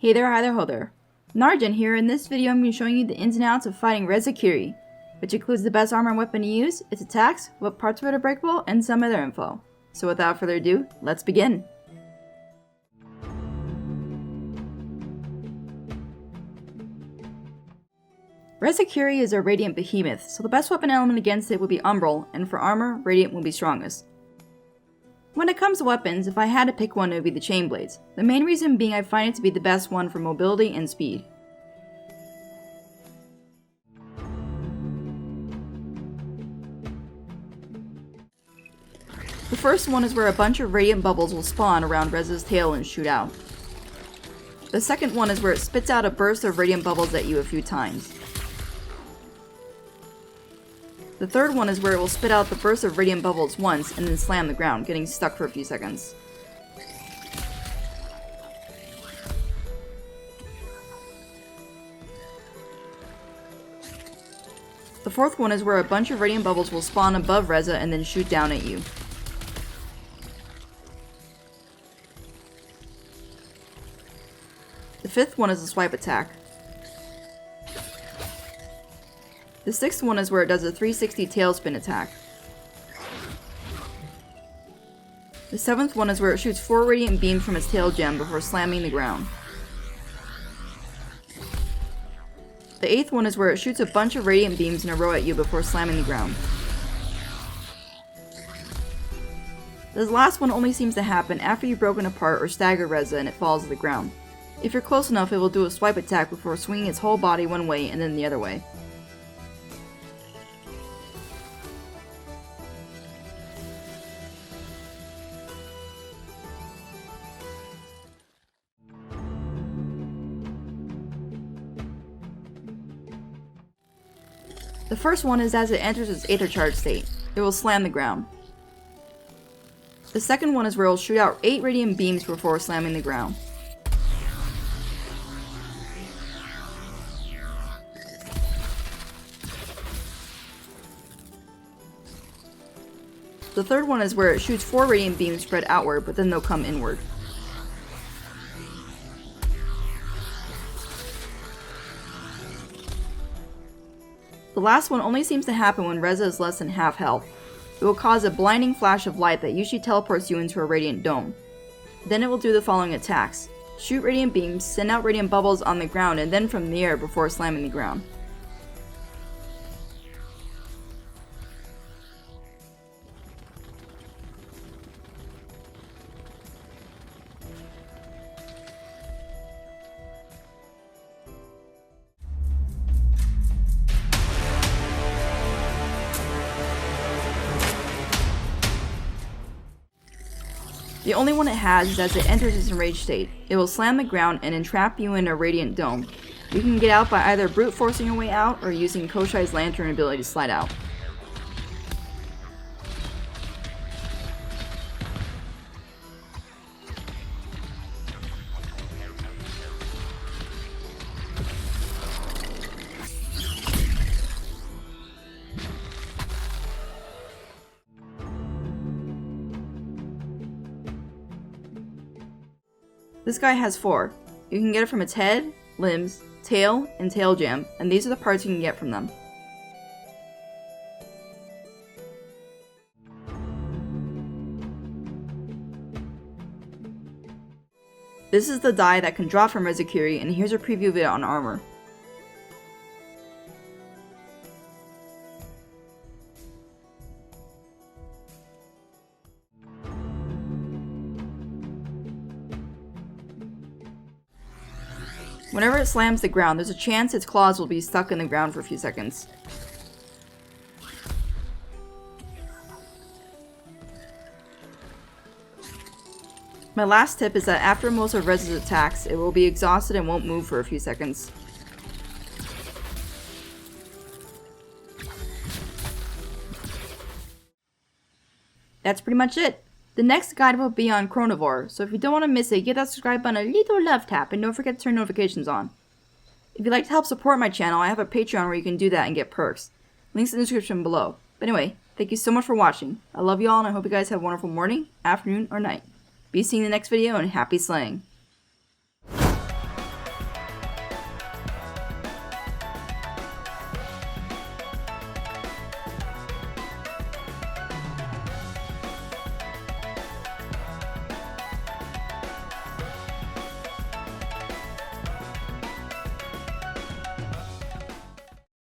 Hey there, hi there, ho there. Narujen here. In this video I'm going to be showing you the ins and outs of fighting Rezakiri, which includes the best armor and weapon to use, its attacks, what parts of it are breakable, and some other info. So without further ado, let's begin. Rezakiri is a Radiant Behemoth, so the best weapon element against it would be Umbral, and for armor, Radiant would be strongest. When it comes to weapons, if I had to pick one, it would be the Chain Blades. The main reason being I find it to be the best one for mobility and speed. The first one is where a bunch of radiant bubbles will spawn around Reza's tail and shoot out. The second one is where it spits out a burst of radiant bubbles at you a few times. The third one is where it will spit out the burst of radiant bubbles once and then slam the ground, getting stuck for a few seconds. The fourth one is where a bunch of radiant bubbles will spawn above Reza and then shoot down at you. The fifth one is a swipe attack. The sixth one is where it does a 360 tailspin attack. The seventh one is where it shoots 4 radiant beams from its tail gem before slamming the ground. The eighth one is where it shoots a bunch of radiant beams in a row at you before slamming the ground. This last one only seems to happen after you've broken apart or staggered Reza and it falls to the ground. If you're close enough, it will do a swipe attack before swinging its whole body one way and then the other way. The first one is as it enters its Aether charge state. It will slam the ground. The second one is where it will shoot out 8 radiant beams before slamming the ground. The third one is where it shoots 4 radiant beams spread outward, but then they'll come inward. The last one only seems to happen when Reza is less than half health. It will cause a blinding flash of light that usually teleports you into a radiant dome. Then it will do the following attacks: shoot radiant beams, send out radiant bubbles on the ground and then from the air before slamming the ground. The only one it has is as it enters its enraged state. It will slam the ground and entrap you in a radiant dome. You can get out by either brute forcing your way out or using Koshai's lantern ability to slide out. This guy has 4. You can get it from its head, limbs, tail, and tail gem, and these are the parts you can get from them. This is the die that can drop from Rezakiri, and here's a preview of it on armor. Whenever it slams the ground, there's a chance its claws will be stuck in the ground for a few seconds. My last tip is that after most of Reza's attacks, it will be exhausted and won't move for a few seconds. That's pretty much it. The next guide will be on Chronivore, so if you don't want to miss it, give that subscribe button a little love tap and don't forget to turn notifications on. If you'd like to help support my channel, I have a Patreon where you can do that and get perks. Links in the description below. But anyway, thank you so much for watching. I love y'all and I hope you guys have a wonderful morning, afternoon, or night. Be seeing you in the next video and happy slaying.